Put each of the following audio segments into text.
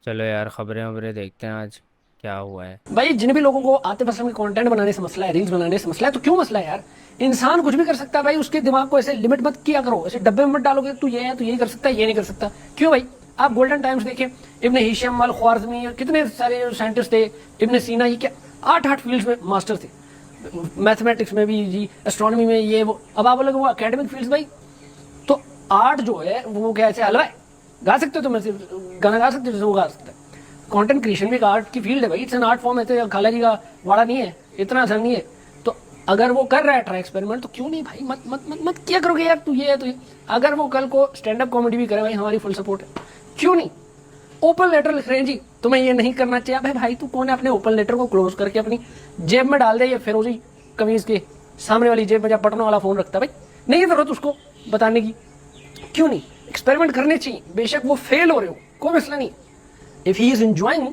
चलो यार, खबरें वबरें देखते हैं आज क्या हुआ है। भाई जिन भी लोगों को आतिफ असलम के कंटेंट बनाने से मसला है, रील्स बनाने से मसला है, तो क्यों मसला है यार? इंसान कुछ भी कर सकता है भाई। उसके दिमाग को ऐसे लिमिट मत किया करो, ऐसे डब्बे में मत डालोगे तू ये है, तू ये कर सकता है, ये नहीं कर सकता। क्यों भाई? आप गोल्डन टाइम्स देखें, इब्न हिशम अल ख्वारिज़मी, कितने सारे साइंटिस्ट थे। इब्न सीना, ये क्या आठ आठ फील्ड्स में मास्टर थे। मैथमेटिक्स में भी जी, एस्ट्रोनॉमी में, ये वो। अब आप बोलोगे वो एकेडमिक फील्ड्स भाई, तो आर्ट जो है वो क्या ऐसे हलवा है? गा सकते हो तुम ऐसे गाना गा सकते हो जैसे वो गा सकते हैं। कंटेंट क्रिएशन भी एक आर्ट की फील्ड है भाई, इट्स एन आर्ट फॉर्म है। तो खाला जी का वाड़ा नहीं है, इतना आसान नहीं है। तो अगर वो कर रहा है ट्राई एक्सपेरिमेंट, तो क्यों नहीं भाई? मत मत मत मत किया करोगे यार, तू ये है तो ये। अगर वो कल को स्टैंड अप कॉमेडी भी करे भाई, हमारी फुल सपोर्ट है। क्यों नहीं? ओपन लेटर लिख रहे हैं जी, तुम्हें ये नहीं करना चाहिए। भाई भाई तू कौन है अपने ओपन लेटर को क्लोज करके अपनी जेब में डाल दे, ये फिरोजी कमीज के सामने वाली जेब में जब बटनों वाला फोन रखता है भाई। नहीं है जरूरत उसको बताने की। क्यों नहीं? एक्सपेरिमेंट करने चाहिए, बेशक वो फेल हो रहे हो, कोई मसला नहीं। If he is enjoying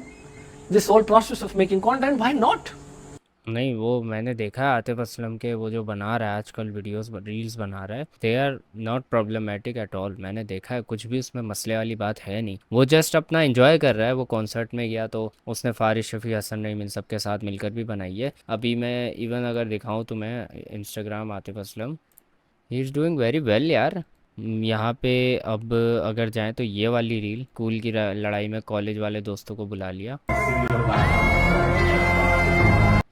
this whole process of making content, why not? नहीं, वो मैंने देखा है आतिफ असलम के, वो जो बना रहा है आजकल वीडियोस रील्स बना रहा है, they are not problematic at all. मैंने देखा है, कुछ भी उसमें मसले वाली बात है नहीं। वो जस्ट अपना एंजॉय कर रहा है। वो कॉन्सर्ट में गया तो उसने फारिश शफी, हसन नईम, इन सब के साथ मिलकर भी बनाई है। अभी मैं इवन अगर दिखाऊं तो मैं Instagram Atif Aslam, he is doing very well यार। यहाँ पे अब अगर जाएं तो ये वाली रील, स्कूल की लड़ाई में कॉलेज वाले दोस्तों को बुला लिया,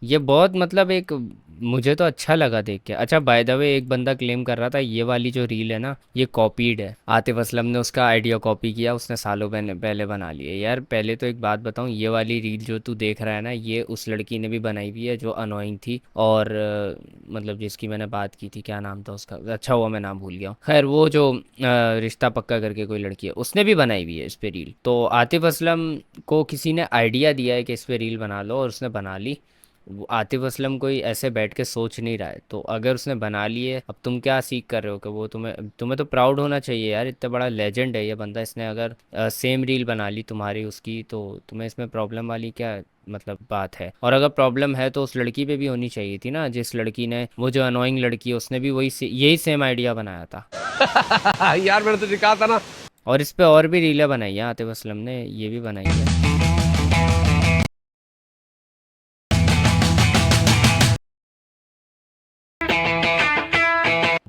ये बहुत मतलब एक, मुझे तो अच्छा लगा देख के। अच्छा, बाय द वे, एक बंदा क्लेम कर रहा था ये वाली जो रील है ना, ये कॉपीड है। आतिफ असलम ने उसका आइडिया कॉपी किया, उसने सालों पहले पहले बना लिए। यार पहले तो एक बात बताऊं, ये वाली रील जो तू देख रहा है ना, ये उस लड़की ने भी बनाई हुई है जो अनोइंग थी, और मतलब जिसकी मैंने बात की थी, क्या नाम था उसका, अच्छा हुआ मैं नाम भूल गया हूँ। खैर, वो जो रिश्ता पक्का करके कोई लड़की है, उसने भी बनाई हुई है इस पे रील। तो आतिफ असलम को किसी ने आइडिया दिया है कि इस पे रील बना लो, और उसने बना ली। वो आतिफ असलम कोई ऐसे बैठ के सोच नहीं रहा है, तो अगर उसने बना ली है, अब तुम क्या सीख कर रहे हो कि वो तुम्हें तुम्हें तो प्राउड होना चाहिए यार। इतना बड़ा लेजेंड है ये बंदा, इसने अगर सेम रील बना ली तुम्हारी उसकी, तो तुम्हें इसमें प्रॉब्लम वाली क्या मतलब बात है? और अगर प्रॉब्लम है तो उस लड़की पे भी होनी चाहिए थी ना, जिस लड़की ने, वो जो अनोइंग लड़की है, उसने भी यही सेम आइडिया बनाया था। यार मैंने तुझे कहा था ना। और इस पे और भी रीलें बनाई हैं आतिफ असलम ने, ये भी बनाई है।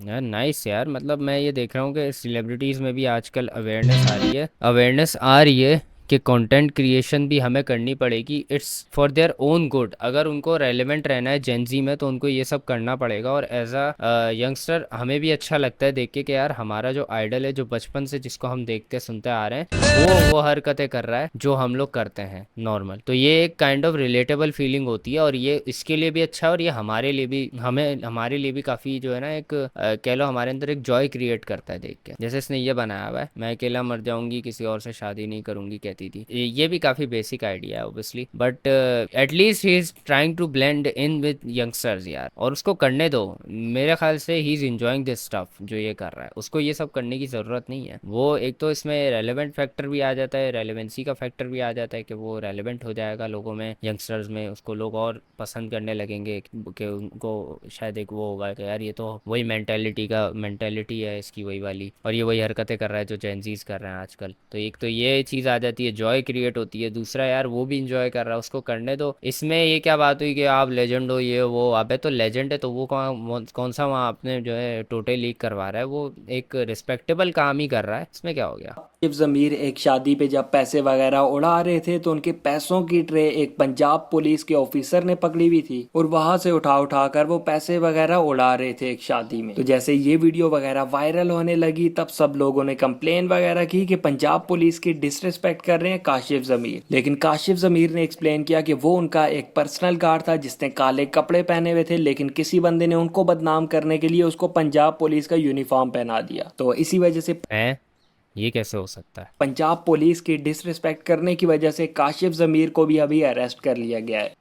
यार नाइस यार, मतलब मैं ये देख रहा हूँ कि सेलिब्रिटीज़ में भी आजकल अवेयरनेस आ रही है कि कंटेंट क्रिएशन भी हमें करनी पड़ेगी। It's for their own good. अगर उनको रेलेवेंट रहना है जेंजी में, तो उनको ये सब करना पड़ेगा। और एज अ यंगस्टर हमें भी अच्छा लगता है देख के कि यार हमारा जो आइडल है, जो बचपन से जिसको हम देखते सुनते आ रहे हैं, वो हरकतें कर रहा है जो हम लोग करते हैं नॉर्मल। तो ये एक काइंड ऑफ रिलेटेबल फीलिंग होती है, और ये इसके लिए भी अच्छा है, और ये हमारे लिए भी, हमारे लिए भी काफ़ी जो है ना, एक कह लो हमारे अंदर एक जॉय क्रिएट करता है देख के। जैसे इसने ये बनाया हुआ है, मैं अकेला मर जाऊंगी, किसी और से शादी नहीं करूंगी, कहती थी। ये भी काफ़ी बेसिक आइडिया है obviously, but at least he is trying to blend in with youngsters यार, और उसको करने दो। मेरे ख्याल से he is enjoying this stuff जो ये कर रहा है। उसको ये सब करने की ज़रूरत नहीं है। वो एक तो इसमें रेलेवेंट फैक्टर भी आ जाता है, रेलेवेंसी का फैक्टर भी आ जाता है कि वो रेलेवेंट हो जाएगा लोगों में, यंगस्टर्स में। उसको लोग और पसंद करने लगेंगे कि उनको शायद एक वो होगा कि यार ये तो वही मेंटेलिटी है इसकी, वही वाली, और ये वही हरकतें कर रहा है जो जेंजीज कर रहे हैं आजकल। तो एक तो ये चीज़ आ जाती है, जॉय क्रिएट होती है। दूसरा यार वो भी इंजॉय कर रहा है, उसको करने दो। इसमें ये क्या बात हुई कि आप लेजेंड हो ये वो? अबे तो लेजेंड है तो वो कौन सा वहाँ अपने जो है टोटे लीक करवा रहा है? वो एक रिस्पेक्टेबल काम ही कर रहा है, इसमें क्या हो गया? शिव जमीर एक शादी पे जब पैसे वगैरह उड़ा रहे थे, तो उनके पैसों की ट्रे एक पंजाब पुलिस के ऑफिसर ने पकड़ी हुई थी, और वहां से उठा उठा कर वो पैसे वगैरह उड़ा रहे थे एक शादी में। तो जैसे ये वीडियो वगैरह वायरल होने लगी, तब सब लोगों ने कंप्लेन वगैरह की कि पंजाब पुलिस की डिसरिस्पेक्ट कर रहे हैं काशिफ जमीर। लेकिन काशिफ जमीर ने एक्सप्लेन किया कि वो उनका एक पर्सनल गार्ड था जिसने काले कपड़े पहने हुए थे, लेकिन किसी बंदे ने उनको बदनाम करने के लिए उसको पंजाब पुलिस का यूनिफॉर्म पहना दिया। तो इसी वजह से है, ये कैसे हो सकता है? पंजाब पुलिस की डिसरिस्पेक्ट करने की वजह से काशिफ जमीर को भी अभी अरेस्ट कर लिया गया है।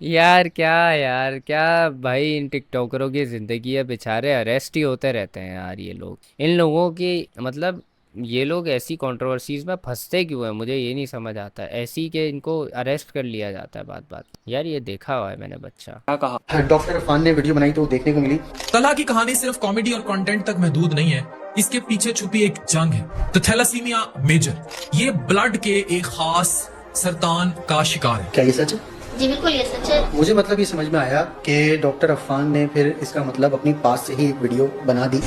यार क्या भाई, इन टिकटॉकरों की ज़िंदगी है, बेचारे अरेस्ट ही होते रहते हैं यार ये लोग। इन लोगों की मतलब ये लोग ऐसी कंट्रोवर्सीज में फंसते क्यों है, मुझे ये नहीं समझ आता। ऐसी के इनको अरेस्ट कर लिया जाता है बात बात। यार ये देखा हुआ है मैंने बच्चा। कहा। डॉक्टर अफान ने वीडियो बनाई तो वो देखने को मिली। तला की कहानी सिर्फ कॉमेडी और कंटेंट तक महदूद नहीं है, इसके पीछे छुपी एक जंग है, द थैलासीमिया मेजर। ये ब्लड के एक खास सरतान का शिकार है। क्या ये सच है? जी बिल्कुल ये सच है। मुझे मतलब ये समझ में आया कि डॉक्टर अफान ने फिर इसका मतलब अपनी पास से ही एक वीडियो बना दी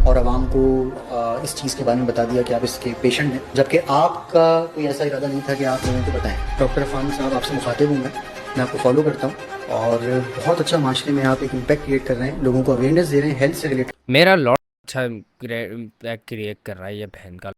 और आवाम को इस चीज़ के बारे में बता दिया कि आप इसके पेशेंट हैं, जबकि आपका कोई ऐसा इरादा नहीं था कि आप लोगों को बताएं। डॉक्टर अफान साहब, आपसे मुखातिब हूँ मैं आपको फॉलो करता हूँ और बहुत अच्छा माशरे में आप एक इम्पैक्ट क्रिएट कर रहे हैं, लोगों को अवेयरनेस दे रहे हैं हेल्थ से रिलेटेड। मेरा लॉट अच्छा इम्पैक्ट क्रिएट कर रहा है ये बहन का।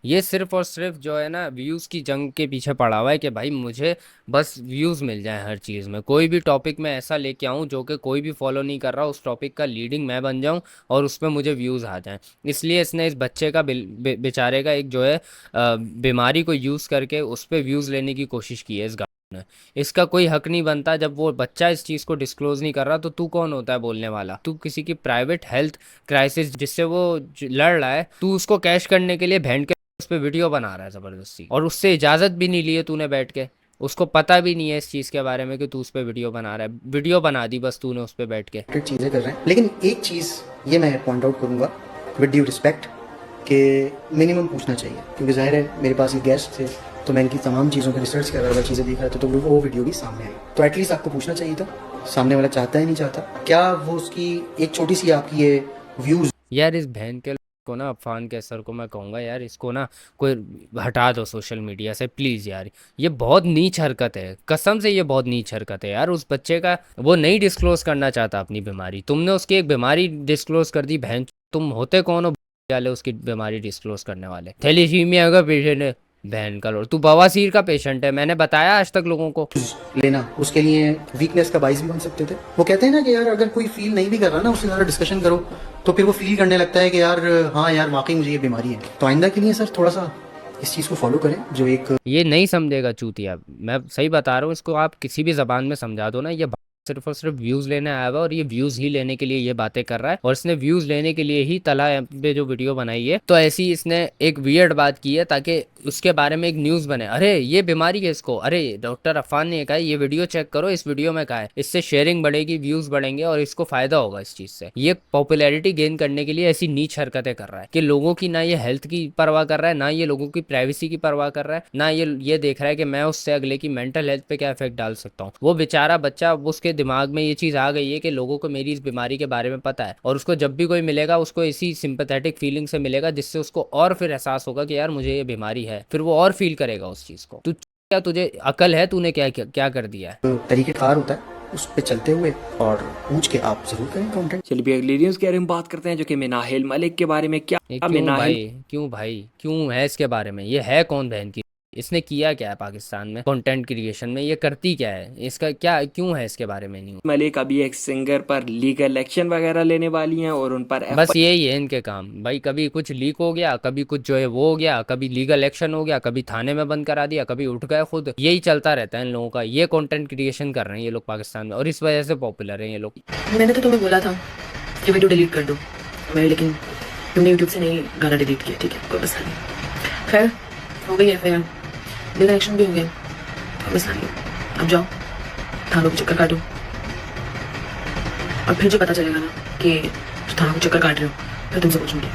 ये सिर्फ और सिर्फ जो है ना व्यूज़ की जंग के पीछे पड़ा हुआ है कि भाई मुझे बस व्यूज़ मिल जाए हर चीज़ में। कोई भी टॉपिक में ऐसा लेके आऊँ जो कि कोई भी फॉलो नहीं कर रहा, उस टॉपिक का लीडिंग मैं बन जाऊँ और उस पर मुझे व्यूज़ आ जाएं। इसलिए इसने इस बच्चे का बेचारे का एक जो है बीमारी को यूज़ करके उस पर व्यूज़ लेने की कोशिश की है इस ने। इसका कोई हक नहीं बनता। जब वो बच्चा इस चीज़ को डिस्क्लोज नहीं कर रहा तो तू कौन होता है बोलने वाला? तू किसी की प्राइवेट हेल्थ क्राइसिस जिससे वो लड़ रहा है, तू उसको कैश करने के लिए भेड़ के उस पर वीडियो बना रहा है ज़बरदस्ती, और उससे इजाज़त भी नहीं ली है तूने बैठ के। उसको पता भी नहीं है इस चीज़ के बारे में कि तू उस पर वीडियो बना रहा है। वीडियो बना दी बस तूने उस पर बैठ के। चीज़ें कर रहे हैं, लेकिन एक चीज़ ये मैं पॉइंट आउट करूँगा विद ड्यू रिस्पेक्ट कि मिनिमम पूछना चाहिए, क्योंकि जाहिर है मेरे पास एक गेस्ट थे तो मैं इनकी तमाम चीज़ों पर रिसर्च कर रहा था, चीज़ें देख रहा था, तो वो वीडियो भी सामने आई। तो एटलीस्ट आपको पूछना चाहिए था, सामने वाला चाहता है नहीं चाहता, क्या वो उसकी एक छोटी सी आपकी ये व्यूज़। यार इस बहन के को ना, अफान के सर को मैं कहूँगा यार इसको ना कोई हटा दो सोशल मीडिया से प्लीज़ यार। ये बहुत नीच हरकत है, कसम से ये बहुत नीच हरकत है यार। उस बच्चे का वो नहीं डिस्क्लोज करना चाहता अपनी बीमारी, तुमने उसकी एक बीमारी डिस्क्लोज कर दी। बहन तुम होते कौन हो वाले उसकी बीमारी डिस्क्लोज करने वाले? थैलीसीमिया का पेशेंट है बहन का, तू बवासीर का पेशेंट है। मैंने बताया आज तक लोगों को लेना उसके लिए वीकनेस का बाइस भी बन सकते थे। वो कहते हैं ना कि यार अगर कोई फील नहीं भी कर रहा ना, उससे ज़्यादा डिस्कशन करो तो फिर वो फील करने लगता है कि यार हाँ यार वाकई मुझे ये बीमारी है। तो आइंदा के लिए सर थोड़ा सा इस चीज़ को फॉलो करें जो एक ये नहीं समझेगा चूतिया। मैं सही बता रहा हूँ, इसको आप किसी भी ज़बान में समझा दो ना, ये सिर्फ और सिर्फ व्यूज़ लेने आया हुआ और ये व्यूज़ ही लेने के लिए ये बातें कर रहा है। और इसने व्यूज़ लेने के लिए ही तला पे जो वीडियो बनाई है, तो ऐसी इसने एक वियर्ड बात की है ताकि उसके बारे में एक न्यूज़ बने। अरे ये बीमारी है इसको, अरे डॉक्टर अफान ने कहा है, ये वीडियो चेक करो, इस वीडियो में कहा है। इससे शेयरिंग बढ़ेगी, व्यूज़ बढ़ेंगे और इसको फ़ायदा होगा इस चीज़ से। ये पॉपुलैरिटी गेन करने के लिए ऐसी नीच हरकतें कर रहा है कि लोगों की ना ये हेल्थ की परवाह कर रहा है, ना ये लोगों की प्राइवेसी की परवाह कर रहा है, ना ये देख रहा है कि मैं उससे अगले की मेंटल हेल्थ पे क्या इफेक्ट डाल सकता हूँ। वो बेचारा बच्चा, उसके दिमाग में ये चीज़ आ गई है कि लोगों को मेरी इस बीमारी के बारे में पता है, और उसको जब भी कोई मिलेगा उसको इसी सिंपैथेटिक फीलिंग से मिलेगा, जिससे उसको और फिर एहसास होगा कि यार मुझे ये बीमारी है, फिर वो और फील करेगा उस चीज़ को। तू क्या, तुझे अकल है? तूने क्या क्या कर दिया है? तरीक़ेकार होता है, उस पे चलते हुए और पूछ के आप जरूर करें कंटेंट। चलिए अगली न्यूज़ के बारे में बात करते हैं जो कि मिनाहिल मलिक के बारे में। क्या क्यों भाई क्यों है इसके बारे में? ये है कौन बहन की? इसने किया क्या है पाकिस्तान में कंटेंट क्रिएशन में? ये करती क्या है? इसका क्या क्यों है इसके बारे में नहीं? मलिक अभी एक सिंगर पर लीगल एक्शन वगैरह लेने वाली हैं और उन पर बस यही है इनके काम भाई। कभी कुछ लीक हो गया, कभी कुछ जो है वो हो गया, कभी लीगल एक्शन हो गया, कभी थाने में बंद करा दिया, कभी उठ गए खुद। यही चलता रहता है इन लोगों का। ये कंटेंट क्रिएशन कर रहे हैं ये लोग पाकिस्तान में और इस वजह से पॉपुलर हैं ये लोग। मैंने तो तुम्हें बोला था कि वीडियो डिलीट कर दो मैं, लेकिन तुमने यूट्यूब से नहीं गाना डिलीट किया। ठीक है, कोई मसला नहीं। खैर हो गई एफआईआर, लीगल एक्शन भी हो गया, कोई मसला नहीं। अब जाओ थानों के चक्कर काटो और फिर जो पता चलेगा ना कि थानों के चक्कर काट रहे हो, फिर तुमसे पूछूंगी।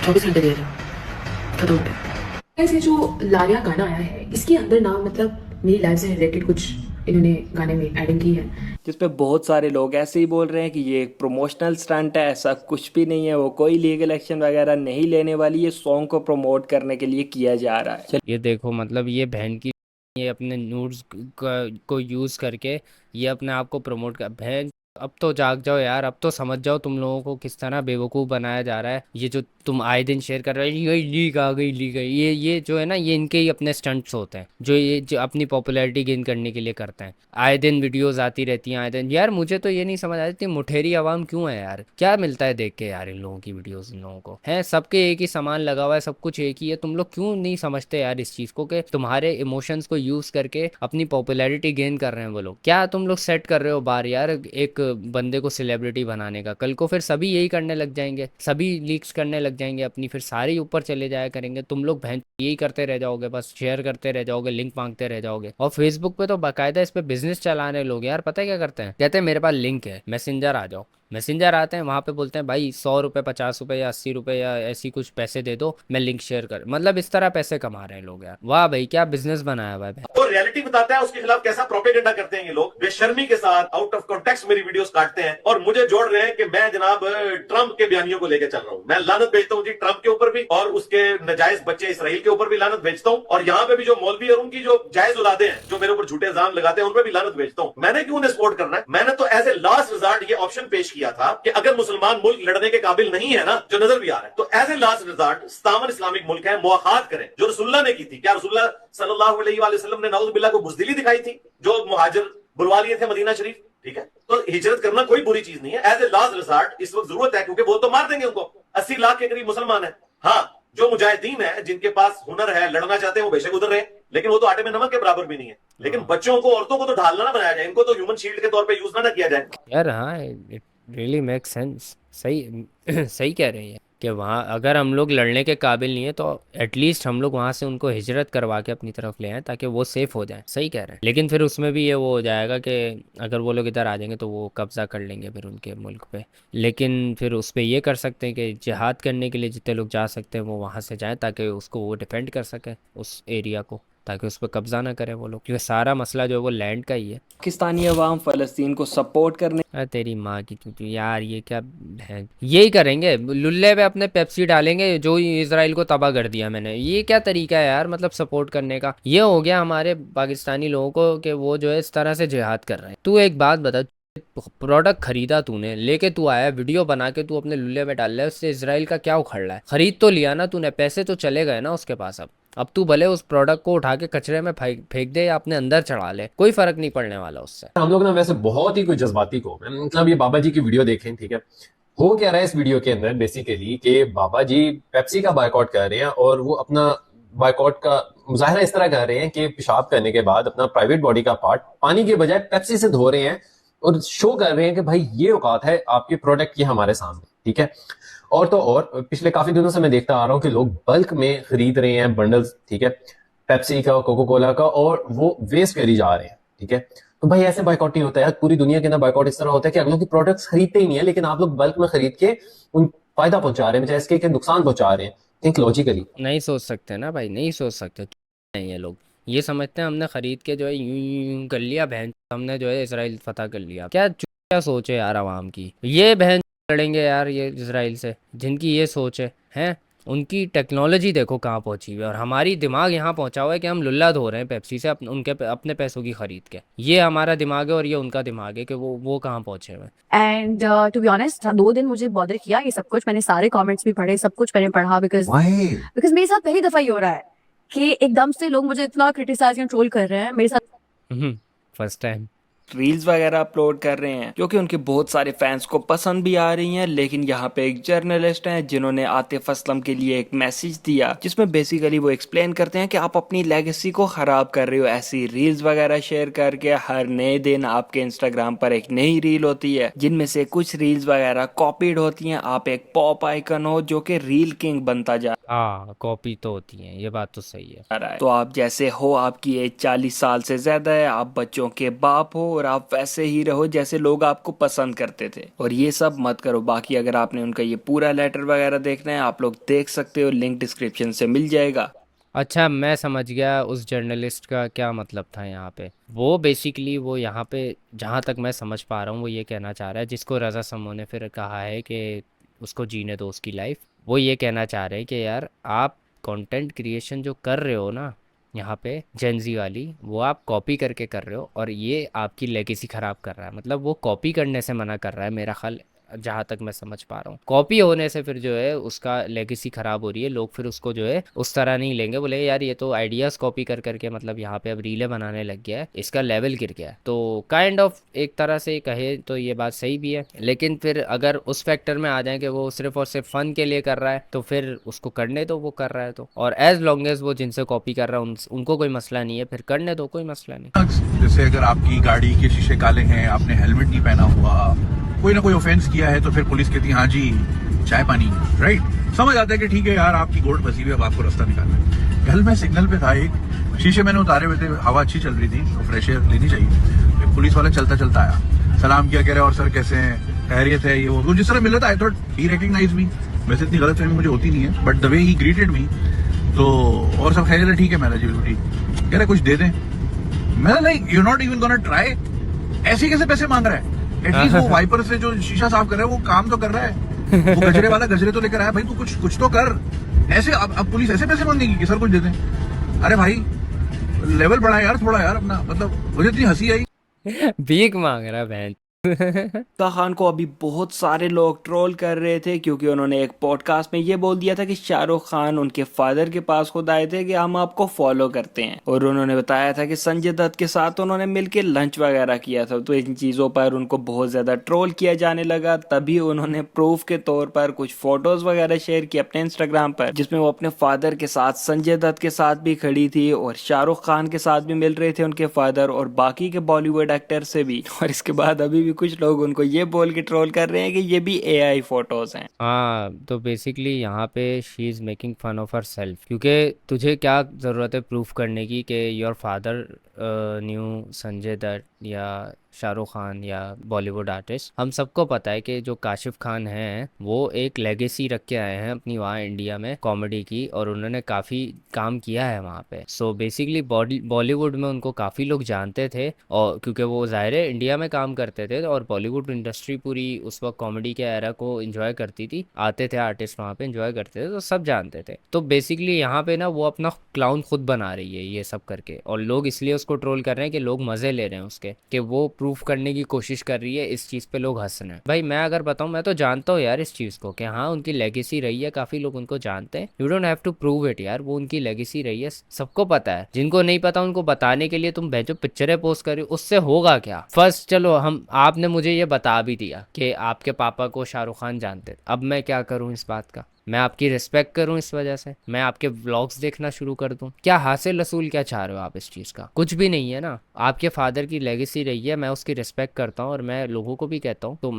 24 घंटे दे रहे हो, खत्म हो गया। ऐसे जो लारिया गाना आया है, इसके अंदर ना मतलब मेरी लाइफ से रिलेटेड कुछ इन्होंने गाने में एडिंग की है, जिसपे बहुत सारे लोग ऐसे ही बोल रहे हैं कि ये एक प्रमोशनल स्टंट है। ऐसा कुछ भी नहीं है, वो कोई लीगल एक्शन वगैरह नहीं लेने वाली। ये सॉन्ग को प्रमोट करने के लिए किया जा रहा है। ये देखो मतलब ये बहन की, ये अपने नूड्स को यूज़ करके ये अपने आप को प्रमोट कर। बहन अब तो जाग जाओ यार, अब तो समझ जाओ तुम लोगों को किस तरह बेवकूफ़ बनाया जा रहा है। ये जो तुम आए दिन शेयर कर रहे हो, ये लीक आ गई लीक गई, ये जो है ना, ये इनके ही अपने स्टंट्स होते हैं जो ये जो अपनी पॉपुलैरिटी गेन करने के लिए करते हैं। आए दिन वीडियोस आती रहती हैं आए दिन। यार मुझे तो ये नहीं समझ आती मुठेरी आवाम क्यों है यार? क्या मिलता है देख के यार इन लोगों की वीडियोस? इन लोगों को है सबके एक ही सामान लगा हुआ है, सब कुछ एक ही है। तुम लोग क्यों नहीं समझते यार इस चीज़ को कि तुम्हारे इमोशंस को यूज़ करके अपनी पॉपुलैरिटी गेन कर रहे हैं वो लोग? क्या तुम लोग सेट कर रहे हो बार यार एक बंदे को सेलिब्रिटी बनाने का, कल को फिर सभी यही करने लग जाएंगे, सभी लीक्स करने लग जाएंगे अपनी, फिर सारे ही ऊपर चले जाया करेंगे, तुम लोग बहन यही करते रह जाओगे, बस शेयर करते रह जाओगे, लिंक मांगते रह जाओगे। और फेसबुक पे तो बाकायदा इस पे बिजनेस चलाने लोग यार, पता है क्या करते हैं, कहते हैं मेरे पास लिंक है, मैसेंजर आ जाओ, मैसेंजर आते हैं, वहाँ पे बोलते हैं भाई 100 रुपये 50 रुपये या 80 रुपये या ऐसी कुछ पैसे दे दो, मैं लिंक शेयर कर, मतलब इस तरह पैसे कमा रहे हैं लोग यार। वाह भाई क्या बिजनेस बनाया हुआ है। तो रियलिटी बताता है उसके खिलाफ कैसा प्रोपेगेंडा करते हैं ये लोग, बेशर्मी के साथ आउट ऑफ कॉन्टेक्स्ट मेरी वीडियोस काटते हैं और मुझे जोड़ रहे हैं कि मैं जनाब ट्रंप के बयानियों को लेकर चल रहा हूं। मैं लानत भेजता हूं जी ट्रंप के ऊपर भी, और उसके नाजायज बच्चे इसराइल के ऊपर भी लानत भेजता हूं, और यहाँ पे भी जो मौलवी और उनकी जो जायज औलादे हैं जो मेरे ऊपर झूठे इल्जाम लगाते हैं उन पर भी लानत भेजता हूं। मैंने क्यों उन्हें सपोर्ट करना है? मैंने तो एज ए लास्ट रिजॉर्ट ये ऑप्शन पेश किया था कि अगर मुसलमान मुल्क लड़ने के काबिल नहीं है ना, जो नजर भी आ रहा है, तो as a last resort 57 Islamic मुल्क है, मुआखात करें जो रसूलुल्लाह ने की थी। क्या रसूलुल्लाह सल्लल्लाहु अलैहि वसल्लम ने नाउज़ बिल्लाह को बुज़दिली दिखाई थी जो मुहाजिर बुलवा लिए थे मदीना शरीफ? ठीक है, तो हिजरत करना कोई बुरी चीज नहीं है, एज ए लास्ट रिजॉर्ट इस वक्त जरूरत है, क्योंकि वो तो मार देंगे उनको। 80 लाख के करीब मुसलमान है। हाँ, जो मुजाहिदीन है जिनके पास हुनर है, लड़ना चाहते हैं, वो बेशक उधर रहे, लेकिन वो तो आटे में नमक के बराबर भी नहीं है। लेकिन बच्चों को, औरतों को तो ढालना ना बनाया जाए, इनको तो ह्यूमन शील्ड के तौर पे यूज ना किया जाए यार। हाँ, इट रियली मेक सेंस। सही सही कह रहे हैं कि वहाँ अगर हम लोग लड़ने के काबिल नहीं है तो एटलीस्ट हम लोग वहाँ से उनको हिजरत करवा के अपनी तरफ ले आएं ताकि वो सेफ़ हो जाए। सही कह रहे हैं, लेकिन फिर उसमें भी ये वो हो जाएगा कि अगर वो लोग इधर आ जाएंगे तो वो कब्ज़ा कर लेंगे फिर उनके मुल्क पे। लेकिन फिर उस पर ये कर सकते हैं कि जिहाद करने के लिए जितने लोग जा सकते हैं वो वहाँ से जाएँ ताकि उसको वो डिफेंड कर सकें उस एरिया को, ताकि उस पर कब्ज़ा ना करें वो लोग, क्योंकि सारा मसला जो है वो लैंड का ही है। पाकिस्तानी अवाम फ़लस्तीन को सपोर्ट करने अरे तेरी माँ की तू यार, ये क्या है? यही करेंगे, लुल्ले पे अपने पेप्सी डालेंगे जो इजराइल को तबाह कर दिया मैंने। ये क्या तरीका है यार, मतलब सपोर्ट करने का? ये हो गया हमारे पाकिस्तानी लोगों को कि वो जो है इस तरह से जिहाद कर रहे हैं। तू एक बात बता, प्रोडक्ट खरीदा तूने, लेके तू आया, वीडियो बना के तू अपने लुल्ले में डाल रहा है, उससे इजराइल का क्या उखड़ रहा है? खरीद तो लिया ना तूने, पैसे तो चले गए ना उसके पास। अब तू भले उस प्रोडक्ट को उठा के कचरे में फेंक दे या अपने अंदर चढ़ा ले, कोई फर्क नहीं पड़ने वाला उससे। हम लोग ना वैसे बहुत ही कोई जज्बाती को, मतलब ये बाबा जी की वीडियो देखें, ठीक है, हो क्या रहा है इस वीडियो के अंदर बेसिकली कि बाबा जी पेप्सी का बायकॉट कर रहे हैं और वो अपना बायकॉट का मुजाहरा इस तरह कर रहे हैं कि पेशाब करने के बाद अपना प्राइवेट बॉडी का पार्ट पानी के बजाय पेप्सी से धो रहे हैं और शो कर रहे हैं कि भाई ये औकात है आपके प्रोडक्ट की हमारे सामने, ठीक है। और तो और पिछले काफी दिनों से मैं देखता आ रहा हूँ कि लोग बल्क में खरीद रहे हैं बंडल्स, ठीक है, पेप्सी का, कोको कोला का, और वो वेस्ट करी जा रहे हैं, ठीक है। तो भाई ऐसे बायकॉट नहीं होता है, पूरी दुनिया के अंदर बायकॉट इस तरह होता है कि अगलों की प्रोडक्ट्स खरीदते ही नहीं है, लेकिन आप लोग बल्क में खरीद के उन फायदा पहुंचा रहे हैं, बजाय इसके नुकसान पहुंचा रहे हैं। Think logically. नहीं सोच सकते ना भाई, नहीं सोच सकते ये लोग। ये समझते हैं हमने खरीद के जो है यूं कर लिया, बहन हमने जो है इसराइल फतह कर लिया। क्या सोच है यार आवाम की? ये बहन लड़ेंगे यार ये इसराइल से, जिनकी ये सोच है, हैं? उनकी टेक्नोलॉजी देखो कहाँ पहुंची हुई है, और हमारी दिमाग यहाँ पहुंचा हुआ है कि हम लुल्ला धो रहे हैं पेप्सी से अपने पैसों की खरीद के। ये हमारा दिमाग है और ये उनका दिमाग है कि वो कहाँ पहुंचे हुए हैं। एंड टू बी ऑनेस्ट 2 दिन मुझे बॉदर किया ये सब कुछ, मैंने सारे कमेंट्स भी पढ़े, सब कुछ मैंने पढ़ा, बिकॉज मेरे साथ पहली दफा ये हो रहा है कि एकदम से लोग मुझे इतना क्रिटिसाइज या ट्रोल कर रहे हैं। मेरे साथ फर्स्ट टाइम रील्स वगैरह अपलोड कर रहे हैं जो कि उनके बहुत सारे फैंस को पसंद भी आ रही हैं। लेकिन यहाँ पे एक जर्नलिस्ट हैं जिन्होंने आतिफ असलम के लिए एक मैसेज दिया जिसमें बेसिकली वो एक्सप्लेन करते हैं कि आप अपनी लेगेसी को खराब कर रहे हो, ऐसी रील्स वगैरह शेयर करके। हर नए दिन आपके इंस्टाग्राम पर एक नई रील होती है जिनमें से कुछ रील्स वगैरह कॉपीड होती हैं। आप एक पॉप आइकन हो जो कि रील किंग बनता जा कॉपी तो होती है, ये बात तो सही है। तो आप जैसे हो, आपकी एज 40 साल से ज्यादा है, आप बच्चों के बाप हो और आप वैसे ही रहो जैसे लोग आपको पसंद करते थे, और ये सब मत करो। बाकी अगर आपने उनका ये पूरा लेटर वगैरह देखना है आप लोग देख सकते हो, लिंक डिस्क्रिप्शन से मिल जाएगा। अच्छा, मैं समझ गया उस जर्नलिस्ट का क्या मतलब था यहाँ पे। वो बेसिकली वो यहाँ पे जहाँ तक मैं समझ पा रहा हूँ वो ये कहना चाह रहा है, जिसको रज़ा समो ने फिर कहा है कि उसको जीने दो उसकी लाइफ। वो ये कहना चाह रहे हैं कि यार आप कंटेंट क्रिएशन जो कर रहे हो ना यहाँ पे जेनजी वाली, वो आप कॉपी करके कर रहे हो और ये आपकी लेगेसी ख़राब कर रहा है। मतलब वो कॉपी करने से मना कर रहा है मेरा ख्याल, जहाँ तक मैं समझ पा रहा हूँ। कॉपी होने से फिर जो है उसका लेगेसी खराब हो रही है, लोग फिर उसको जो है उस तरह नहीं लेंगे, बोले यार ये तो आइडियाज कॉपी कर करके मतलब यहाँ पे अब रीलें बनाने लग गया है, इसका लेवल गिर गया है। तो काइंड ऑफ एक तरह से कहे तो ये बात सही भी है, लेकिन फिर अगर उस फैक्टर में आ जाए कि वो सिर्फ और सिर्फ फन के लिए कर रहा है तो फिर उसको करने दो, वो कर रहा है तो, और एज लॉन्ग एज वो जिनसे कॉपी कर रहा है उनको कोई मसला नहीं है, फिर करने दो, कोई मसला नहीं। जैसे अगर आपकी गाड़ी के शीशे काले हैं, आपने हेलमेट नहीं पहना हुआ, कोई ना कोई ऑफेंस किया है, तो फिर पुलिस कहती है हाँ जी चाय पानी, राइट। समझ आता है कि ठीक है यार आपकी गोल्ड फंसी हुई है, अब आपको रास्ता निकालना है। कल मैं सिग्नल पे था, एक शीशे मैंने उतारे हुए थे, हवा अच्छी चल रही थी तो फ्रेश एयर लेनी चाहिए। एक पुलिस वाला चलता चलता आया, सलाम किया, कह रहे और सर कैसे हैं, खैरियत है, ये वो जिस तरह मिला था। I thought he recognise me, वैसे इतनी गलत फहमी मुझे होती नहीं है, but the way he greeted मी, तो और सब खैरियत है, ठीक है। मैंने जी बिल्कुल ठीक, कह रहे कुछ दे दें। मैं like you not even gonna try, ऐसे कैसे पैसे मांग रहा है? एटलीस्ट वो वाइपर से जो शीशा साफ कर रहा है वो काम तो कर रहा है, वो गजरे वाला गजरे तो लेकर आया, भाई तू कुछ तो कर। ऐसे अब पुलिस ऐसे पैसे मांगेगी कि सर कुछ दे दें? अरे भाई लेवल बढ़ा यार थोड़ा यार अपना, मतलब मुझे इतनी हंसी आई। भीख मांग रहा है बहन। शाहरुख खान को अभी बहुत सारे लोग ट्रोल कर रहे थे क्योंकि उन्होंने एक पॉडकास्ट में ये बोल दिया था कि शाहरुख खान उनके फादर के पास खुद आए थे कि हम आपको फॉलो करते हैं, और उन्होंने बताया था कि संजय दत्त के साथ उन्होंने मिलकर लंच वगैरह किया था। तो इन चीज़ों पर उनको बहुत ज़्यादा ट्रोल किया जाने लगा। तभी उन्होंने प्रूफ के तौर पर कुछ फोटोज वगैरह शेयर की अपने इंस्टाग्राम पर, जिसमें वो अपने फादर के साथ, संजय दत्त के साथ भी खड़ी थी और शाहरुख खान के साथ भी मिल रहे थे उनके फादर और बाकी के बॉलीवुड एक्टर से भी। और इसके बाद अभी भी कुछ लोग उनको ये बोल के ट्रोल कर रहे हैं कि ये भी एआई फोटोज हैं। हाँ, तो बेसिकली यहाँ पे she is making fun of her self, क्योंकि तुझे क्या ज़रूरत है प्रूफ करने की कि योर फादर न्यू संजय दत्त या शाहरुख खान या बॉलीवुड आर्टिस्ट। हम सबको पता है कि जो काशिफ खान हैं वो एक लेगेसी रख के आए हैं अपनी वहाँ इंडिया में कॉमेडी की, और उन्होंने काफ़ी काम किया है वहाँ पे। सो बेसिकली बॉलीवुड में उनको काफ़ी लोग जानते थे, और क्योंकि वो ज़ाहिर है इंडिया में काम करते थे, और बॉलीवुड इंडस्ट्री पूरी उस वक्त कॉमेडी के एरा को एंजॉय करती थी, आते थे आर्टिस्ट वहाँ पे एंजॉय करते थे, तो सब जानते थे। तो बेसिकली यहाँ पे ना वो अपना क्लाउन खुद बना रही है ये सब करके, और लोग इसलिए उसको ट्रोल कर रहे हैं कि लोग मज़े ले रहे हैं उसके, कि वो प्रूफ करने की कोशिश कर रही है, इस चीज़ पे लोग हंस रहे हैं। भाई मैं अगर बताऊं, मैं तो जानता हूँ यार इस चीज़ को कि हाँ उनकी लेगेसी रही है, काफ़ी लोग उनको जानते हैं। You don't have to prove it यार, वो उनकी लेगेसी रही है, सबको पता है। जिनको नहीं पता उनको बताने के लिए तुम भेजो पिक्चरें पोस्ट करो, उससे होगा क्या? फर्स्ट चलो आपने मुझे ये बता भी दिया कि आपके पापा को शाहरुख खान जानते, अब मैं क्या करूँ इस बात का? मैं आपकी रिस्पेक्ट करूं इस वजह से? मैं आपके व्लॉग्स देखना शुरू कर दूं? क्या हासिल रसूल क्या चाह रहे हो आप इस चीज़ का? कुछ भी नहीं है ना। आपके फादर की लेगेसी रही है, मैं उसकी रिस्पेक्ट करता हूं और मैं लोगों को भी कहता हूं, तो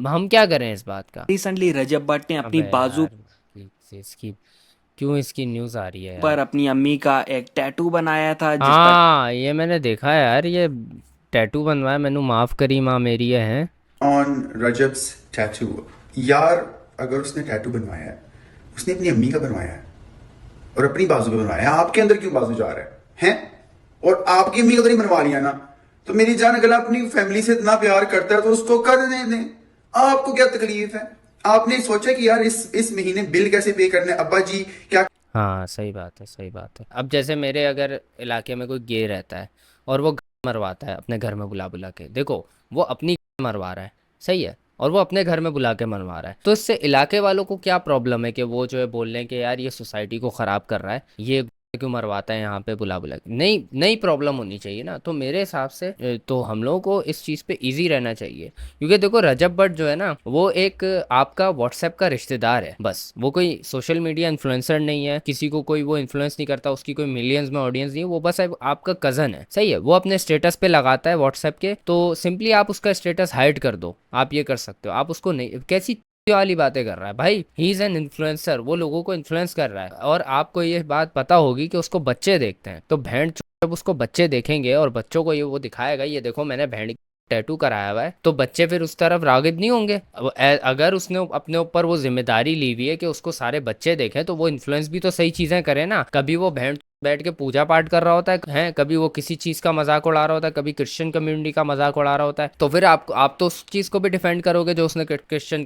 हम क्या करें इस बात का? रिसेंटली रजब भट्ट ने अपनी अबे बाजू यार, इसकी क्यों इसकी न्यूज़ आ रही है पर यार? अपनी अम्मी का एक टैटू बनाया था जिस पर हाँ ये मैंने देखा है यार, ये टैटू बनवाया, मैनू माफ़ करी माँ मेरी है। ऑन रजब्स टैटू। यार अगर उसने टैटू बनवाया है, उसने अपनी अम्मी का बनवाया है और अपनी बाजू का बनवाया है, आपके अंदर क्यों बाजू जा रहा है? और आपकी अम्मी का तो नहीं बनवा लिया ना? तो मेरी जान अगर अपनी फैमिली से इतना प्यार करता है तो उसको कर दें। आपको क्या तकलीफ है? आपने सोचा कि यार इस महीने बिल कैसे पे करना है, अब्बा जी क्या? हाँ सही बात है, सही बात है। अब जैसे मेरे अगर इलाके में कोई गे रहता है और वो मरवाता है अपने घर में बुला बुला के, देखो वो अपनी मरवा रहा है, सही है, और वो अपने घर में बुला के मनवा रहा है, तो इससे इलाके वालों को क्या प्रॉब्लम है कि वो जो है बोल रहे हैं कि यार ये सोसाइटी को ख़राब कर रहा है, ये क्यों मरवाता है यहाँ पे बुला बुला के? नई प्रॉब्लम होनी चाहिए ना। तो मेरे हिसाब से तो हम लोगों को इस चीज़ पे इजी रहना चाहिए, क्योंकि देखो रजब भट्ट जो है ना वो एक आपका व्हाट्सएप का रिश्तेदार है, बस। वो कोई सोशल मीडिया इन्फ्लुएंसर नहीं है, किसी को कोई वो इन्फ्लुएंस नहीं करता, उसकी कोई मिलियंस में ऑडियंस नहीं है, वो बस आपका कज़न है, सही है। वो अपने स्टेटस पे लगाता है व्हाट्सएप के, तो सिंपली आप उसका स्टेटस हाइड कर दो, आप ये कर सकते हो। आप उसको नहीं, कैसी वाली बातें कर रहा है भाई? ही इज एन इन्फ्लुएंसर, वो लोगों को इन्फ्लुएंस कर रहा है, और आपको ये बात पता होगी कि उसको बच्चे देखते हैं, तो भैंड जब उसको बच्चे देखेंगे और बच्चों को ये वो दिखाएगा, ये देखो मैंने भैंड टैटू कराया हुआ है, तो बच्चे फिर उस तरफ रागिब नहीं होंगे? अगर उसने अपने ऊपर वो जिम्मेदारी ली हुई है कि उसको सारे बच्चे देखें, तो वो इन्फ्लुएंस भी तो सही चीजें करे ना। कभी वो भैंड बैठ के पूजा पाठ कर रहा होता है, कभी वो किसी चीज का मजाक उड़ा रहा होता है, कभी क्रिश्चियन कम्युनिटी का मजाक उड़ा रहा होता है, तो फिर आप तो उस चीज को भी डिफेंड करोगे जो उसने क्रिश्चियन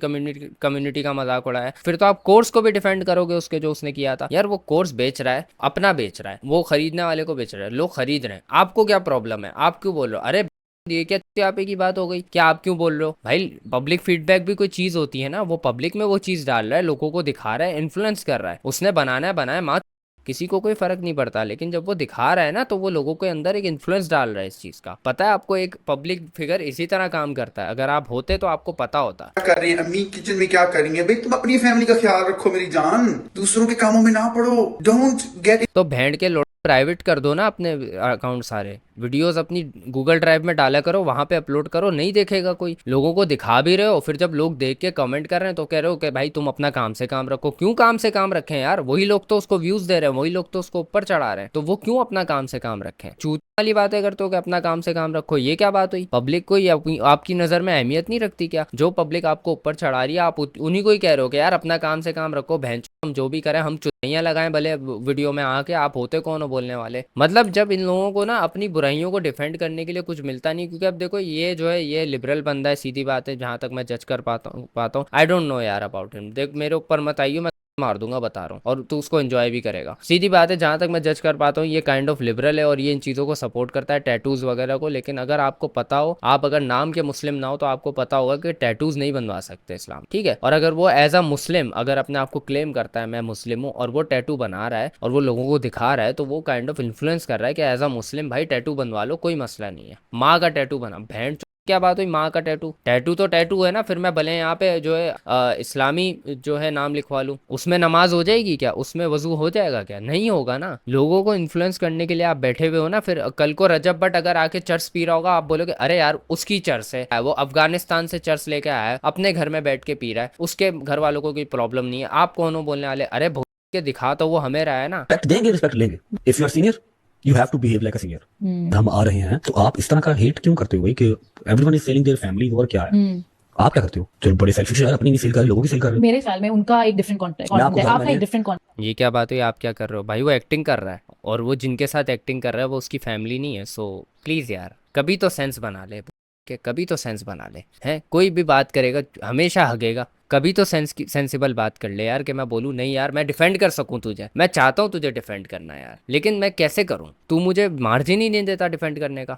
कम्युनिटी का मजाक उड़ाया। फिर तो आप कोर्स को भी डिफेंड करोगे उसके जो उसने किया था। यार वो कोर्स बेच रहा है, अपना बेच रहा है, वो खरीदने वाले को बेच रहा है, लोग खरीद रहे हैं, आपको क्या प्रॉब्लम है? आप क्यों बोल रहे हो? अरे ये क्या यहाँ की बात हो गई, क्या आप क्यों बोल रहे हो भाई? पब्लिक फीडबैक भी कोई चीज होती है ना, वो पब्लिक में वो चीज डाल रहा है, लोगों को दिखा रहा है, इन्फ्लुएंस कर रहा है, उसने बनाना है बनाए माँ, किसी को कोई फर्क नहीं पड़ता। लेकिन जब वो दिखा रहा है ना, तो वो लोगों के अंदर एक इन्फ्लुएंस डाल रहा है इस चीज का। पता है आपको, एक पब्लिक फिगर इसी तरह काम करता है, अगर आप होते तो आपको पता होता। क्या कर रही है अम्मी किचन में, क्या करेंगे भाई? तुम अपनी फैमिली का ख्याल रखो मेरी जान, दूसरों के कामों में ना पड़ो। डोंट गेट तो भेड़ के लोड प्राइवेट कर दो ना अपने अकाउंट, सारे वीडियोस अपनी गूगल ड्राइव में डाला करो, वहां पे अपलोड करो, नहीं देखेगा कोई। लोगों को दिखा भी रहे हो, फिर जब लोग देख के कमेंट कर रहे हैं तो कह रहे हो कि भाई तुम अपना काम से काम रखो। क्यों काम से काम रखें यार? वही लोग तो उसको व्यूज दे रहे हैं, वही लोग तो उसको ऊपर चढ़ा रहे हैं, तो वो क्यों अपना काम से काम रखें? चूत वाली बातें करते हो कि अपना काम से काम रखो, ये क्या बात हुई? पब्लिक कोई आपकी नजर में अहमियत नहीं रखती क्या? जो पब्लिक आपको ऊपर चढ़ा रही है, आप उन्हीं को ही कह रहे हो कि यार अपना काम से काम रखो। बहन हम जो भी करें, हम चुनैया लगाएं भले वीडियो में आके, आप होते कौन हो बोलने वाले? मतलब जब इन लोगों को ना अपनी बुराइयों को डिफेंड करने के लिए कुछ मिलता नहीं, क्योंकि अब देखो ये जो है ये लिबरल बंदा है, सीधी बात है, जहां तक मैं जज कर पाता हूँ। आई डोंट नो यार अबाउट हिम, देख मेरे ऊपर मत आइयो, मैं मार दूंगा बता रहा हूँ, और तू उसको एंजॉय भी करेगा। सीधी बात है, जहां तक मैं जज कर पाता हूँ ये काइंड ऑफ लिबरल है और ये इन चीज़ों को सपोर्ट करता है, टैटूज वगैरह को। लेकिन अगर आपको पता हो, आप अगर नाम के मुस्लिम ना हो, तो आपको पता होगा कि टैटूज नहीं बनवा सकते इस्लाम, ठीक है? और अगर वो एज अ मुस्लिम अगर अपने आप को क्लेम करता है मैं मुस्लिम हूँ, और वो टैटू बना रहा है और वो लोगों को दिखा रहा है, तो वो काइंड ऑफ इन्फ्लुएंस कर रहा है कि एज अ मुस्लिम भाई टैटू बनवा लो, कोई मसला नहीं है। माँ का टैटू बना, बहन क्या बात हुई? माँ का टैटू, टैटू तो टैटू है ना, फिर मैं भले यहाँ पे जो है इस्लामी जो है नाम लिखवा लूँ, उसमें नमाज हो जाएगी क्या? उसमें वजू हो जाएगा क्या? नहीं होगा ना। लोगों को इन्फ्लुएंस करने के लिए आप बैठे हुए हो ना, फिर कल को रजब भट्ट अगर आके चर्च पी रहा होगा, आप बोलोगे अरे यार उसकी चर्च है, वो अफगानिस्तान से चर्च लेके आया है, अपने घर में बैठ के पी रहा है, उसके घर वालों को कोई प्रॉब्लम नहीं है, आप कौन हो बोलने वाले? अरे भूत के दिखा तो वो हमें रहा है ना। देंगे, रिस्पेक्ट लेंगे। If you are senior you have to behave like a senior. हम आ रहे हैं तो आप इस तरह का हेट क्यों करते हो भाई कि everyone is selling their family और क्या है? आप क्या करते हो? जो बड़े सेल्फिश है, अपनी नहीं सेल कर रहे, लोगों की सेल कर रहे हो। मेरे ख्याल में उनका एक डिफरेंट कॉन्टेक्ट है, आपका एक डिफरेंट कॉन्टेक्ट। ये क्या बात हुई? आप क्या कर रहे हो भाई? वो एक्टिंग कर रहा है, और वो जिनके साथ एक्टिंग कर रहा है वो उसकी फैमिली नहीं है। सो प्लीज यार कभी तो सेंस बना ले, कि कभी तो सेंस बना ले। हैं कोई भी बात करेगा हमेशा हगेगा, कभी तो सेंसिबल बात कर ले यार, कि मैं बोलूँ नहीं यार मैं डिफेंड कर सकूं तुझे, मैं चाहता हूँ तुझे डिफेंड करना यार, लेकिन मैं कैसे करूँ? तू मुझे मार्जिन ही नहीं देता डिफेंड करने का।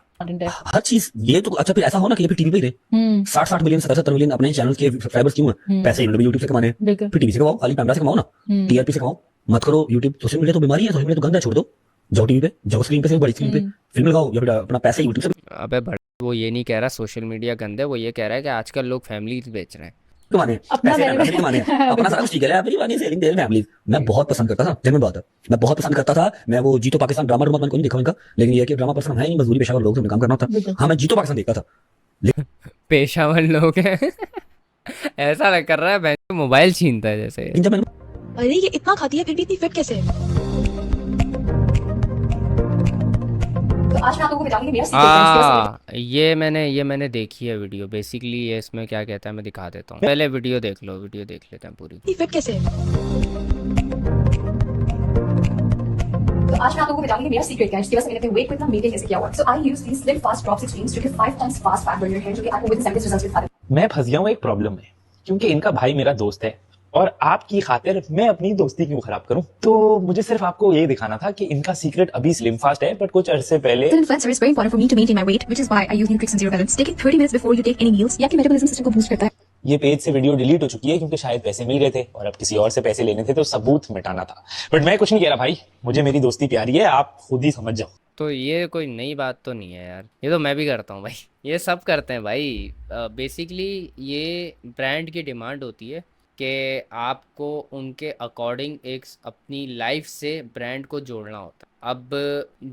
हर चीज ये तो अच्छा, फिर ऐसा हो ना कि ये टीवी पे रहे 60 मिलियन 70 मिलियन अपने चैनल के सब्सक्राइबर्स क्यों हैं? पैसे इन्होंने यूट्यूब से कमाने, फिर टीवी से कमाओ, खाली कैमरा से कमाओ ना, टीआरपी से कमाओ, मत करो यूट्यूब। सोशल मीडिया तो बीमारी है, सोशल मीडिया तो गंदा, छोड़ दो, जाओ टीवी पे, जाओ स्क्रीन पे से बड़ी स्क्रीन पे फिल्म लगाओ, या फिर अपना पैसे यूट्यूब से। अबे वो ये नहीं कह रहा सोशल मीडिया गंदा है, वो ये कह रहा है कि आजकल लोग फैमिली बेच रहे हैं, कमाने पैसे कमाने, अपना सारा कुछ ठीक है, अपनी सेलिंग देयर फैमिली। मैं बहुत पसंद करता था, जेन्युइन बात है, मैं बहुत पसंद करता था। मैं वो जीतो पाकिस्तान ड्रामा को नहीं देखा इनका, लेकिन ये कि ड्रामा पर्सन है नहीं, मजदूरी पेशा वाले लोग से काम करना होता। हाँ मैं जीतो पाकिस्तान देखता था। पेशावर लोग हैं ऐसा लग कर रहा है मोबाइल छीनता है जैसे। अरे ये इतना खाती है फिर भी इतनी फिट कैसे है? तो आज मैं आप लोगों को बताऊंगी मेरा सीक्रेट है। ये मैंने देखी है वीडियो। बेसिकली ये इसमें क्या कहता है मैं दिखा देता हूँ, पहले वीडियो देख लो, वीडियो देख लेते हैं पूरी। इतनी फिट कैसे है? तो आज मैं आप लोगों को बताऊंगी मेरा सीक्रेट क्या है, इसकी वजह से मैंने अपने वेट को इतना मेंटेन कैसे किया हुआ है। सो आई यूज दीस स्लिम फास्ट ड्रॉप 16 जो कि 5 टाइम्स फास्ट फैट बर्नर है, जो कि आपको विद इन 7 रिजल्ट्स दिखा देता है। मैं फंस गया हूँ एक प्रॉब्लम में, क्योंकि इनका भाई मेरा दोस्त है और आपकी खातिर मैं अपनी दोस्ती क्यों खराब करूं? तो मुझे सिर्फ आपको ये दिखाना था कि इनका सीक्रेट अभी स्लिम फास्ट है, बट कुछ अरसे पहले influencer is very important for me to maintain my weight, which is why I use Nutrix and zero balance. Take it 30 minutes before you take any meals, या कि metabolism system को boost करता है। ये page से video delete हो चुकी है क्योंकि शायद पैसे मिल गए थे और अब किसी और से पैसे लेने थे, तो सबूत मिटाना था। बट मैं कुछ नहीं कह रहा भाई, मुझे मेरी दोस्ती प्यारी है, आप खुद ही समझ जाओ। तो ये कोई नई बात तो नहीं है यार, ये तो मैं भी करता हूँ भाई, ये सब करते हैं भाई। बेसिकली ये ब्रांड की डिमांड होती है कि आपको उनके अकॉर्डिंग एक अपनी लाइफ से ब्रांड को जोड़ना होता है। अब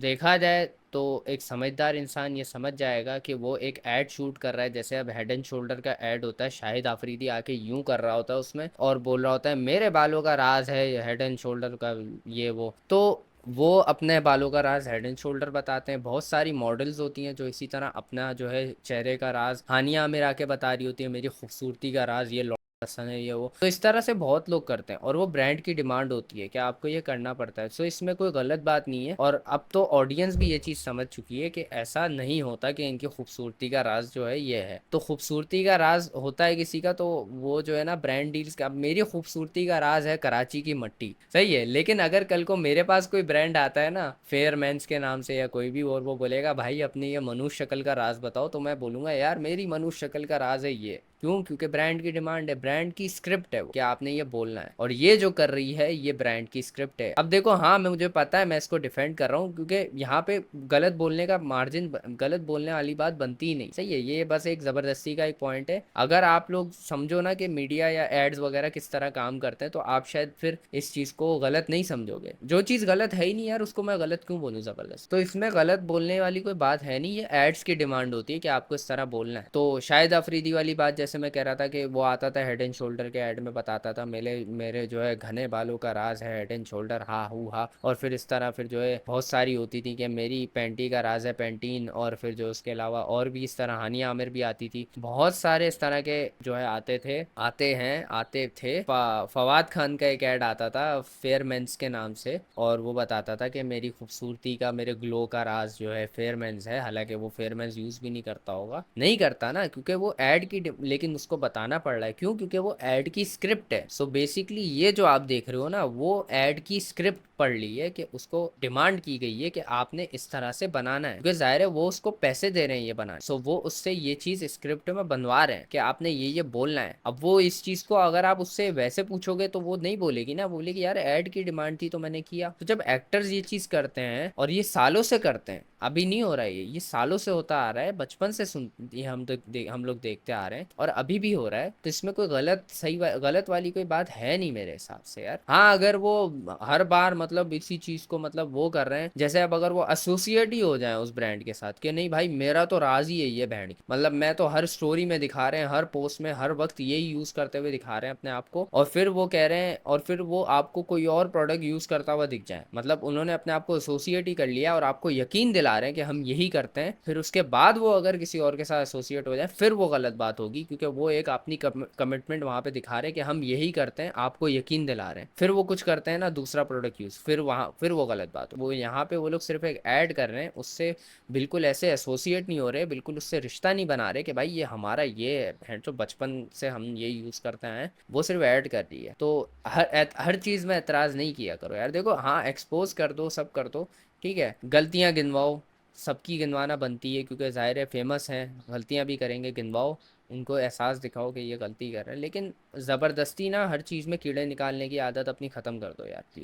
देखा जाए तो एक समझदार इंसान ये समझ जाएगा कि वो एक ऐड शूट कर रहा है, जैसे अब हेड एंड शोल्डर का ऐड होता है, शाहिद आफरीदी आके यूं कर रहा होता है उसमें और बोल रहा होता है मेरे बालों का राज है हेड एंड शोल्डर का ये वो, तो वो अपने बालों का राज हेड एंड शोल्डर बताते हैं। बहुत सारी मॉडल्स होती हैं जो इसी तरह अपना जो है चेहरे का राज, हानिया आमिर आके बता रही होती है मेरी खूबसूरती का राज ये पसंद है ये वो, तो इस तरह से बहुत लोग करते हैं और वो ब्रांड की डिमांड होती है कि आपको ये करना पड़ता है। सो इसमें कोई गलत बात नहीं है और अब तो ऑडियंस भी ये चीज़ समझ चुकी है कि ऐसा नहीं होता कि इनकी खूबसूरती का राज जो है ये है। तो खूबसूरती का राज होता है किसी का तो वो जो है ना ब्रांड डील्स का, मेरी खूबसूरती का राज है कराची की मट्टी, सही है। लेकिन अगर कल को मेरे पास कोई ब्रांड आता है ना फेयरमेंस के नाम से या कोई भी और वो बोलेगा भाई अपनी ये मनुष्य शक्ल का राज बताओ, तो मैं बोलूंगा यार मेरी मनुष्य शक्ल का राज है ये। क्यों? क्योंकि ब्रांड की डिमांड है, ब्रांड की स्क्रिप्ट है कि आपने ये बोलना है और ये जो कर रही है ये ब्रांड की स्क्रिप्ट है। अब देखो हाँ मुझे पता है मैं इसको डिफेंड कर रहा हूँ क्योंकि यहाँ पे गलत बोलने का मार्जिन, गलत बोलने वाली बात बनती ही नहीं, सही है। ये बस एक जबरदस्ती का एक पॉइंट है। अगर आप लोग समझो ना कि मीडिया या एड्स वगैरह किस तरह काम करते हैं तो आप शायद फिर इस चीज को गलत नहीं समझोगे। जो चीज गलत है ही नहीं यार उसको मैं गलत क्यों बोलूँ जबरदस्त। तो इसमें गलत बोलने वाली कोई बात है नहीं, ये एड्स की डिमांड होती है कि आपको इस तरह बोलना है। तो शायद अफरीदी वाली बात जैसे मैं कह रहा था कि वो आता था हेड एंड शोल्डर के ऐड में बताता था मेरे जो है घने बालों का राज है हेड एंड शोल्डर हा हु हा, और फिर इस तरह फिर जो है बहुत सारी होती थी कि मेरी पैंटी का राज है पैंटीन, और फिर जो उसके अलावा और भी इस तरह हानिया आमिर भी आती थी, बहुत सारे इस तरह के जो है आते थे। फवाद खान का एक ऐड आता था फेयरमेंस के नाम से और वो बताता था कि मेरी खूबसूरती का मेरे ग्लो का राज जो है फेयरमेंस है। हालांकि वो फेयरमेंस यूज भी नहीं करता होगा, नहीं करता ना क्योंकि वो ऐड की, लेकिन उसको बताना पड़ रहा है क्यों? क्योंकि वो ऐड की स्क्रिप्ट है। सो बेसिकली ये जो आप देख रहे हो ना वो ऐड की स्क्रिप्ट पढ़ ली है कि उसको डिमांड की गई है कि आपने इस तरह से बनाना है, क्योंकि जाहिर है वो उसको पैसे दे रहे हैं ये बनाने। सो वो उससे ये चीज स्क्रिप्ट में बनवा रहे हैं कि आपने ये बोलना है। अब वो इस चीज को अगर आप उससे वैसे पूछोगे तो वो नहीं बोलेगी ना, बोलेगी यार ऐड की डिमांड थी तो मैंने किया। तो जब एक्टर्स ये चीज करते हैं और ये सालों से करते हैं, अभी नहीं हो रहा है ये सालों से होता आ रहा है, बचपन से सुन ये हम लोग देखते आ रहे हैं और अभी भी हो रहा है, तो इसमें कोई गलत वाली कोई बात है नहीं मेरे हिसाब से यार। हाँ अगर वो हर बार मतलब इसी चीज को मतलब वो कर रहे हैं, जैसे अब अगर वो एसोसिएट ही हो जाए उस ब्रांड के साथ कि नहीं भाई मेरा तो राज ही है ये ब्रांड, मतलब मैं तो हर स्टोरी में दिखा रहे हैं, हर पोस्ट में हर वक्त यही यूज करते हुए दिखा रहे हैं अपने आप को, और फिर वो कह रहे हैं और फिर वो आपको कोई और प्रोडक्ट यूज करता हुआ दिख जाए, मतलब उन्होंने अपने आप को एसोसिएट ही कर लिया और आपको यकीन दिला रहे हैं कि हम यही करते हैं, फिर उसके बाद वो अगर किसी और के साथ एसोसिएट हो जाए फिर वो गलत बात होगी, क्योंकि वो एक अपनी कमिटमेंट वहां पे दिखा रहे हैं कि हम यही करते हैं, आपको यकीन दिला रहे हैं। फिर वो कुछ करते हैं ना दूसरा प्रोडक्ट यूज, फिर वो गलत बात हो। वो यहाँ पे वो लोग सिर्फ एक ऐड कर रहे हैं, उससे बिल्कुल ऐसे एसोसिएट नहीं हो रहे, बिल्कुल उससे रिश्ता नहीं बना रहे कि भाई ये हमारा ये है जो बचपन से हम ये यूज करते हैं, वो सिर्फ ऐड कर रही है। तो हर चीज में एतराज नहीं किया करो यार। देखो हाँ एक्सपोज कर दो, सब कर दो, ठीक है, गलतियां गिनवाओ, सबकी गिनवाना बनती है क्योंकि जाहिर है फेमस हैं, गलतियां भी करेंगे, गिनवाओ, उनको एहसास दिखाओ कि ये गलती कर रहे हैं, लेकिन ज़बरदस्ती ना हर चीज़ में कीड़े निकालने की आदत अपनी ख़त्म कर दो यार प्लीज़।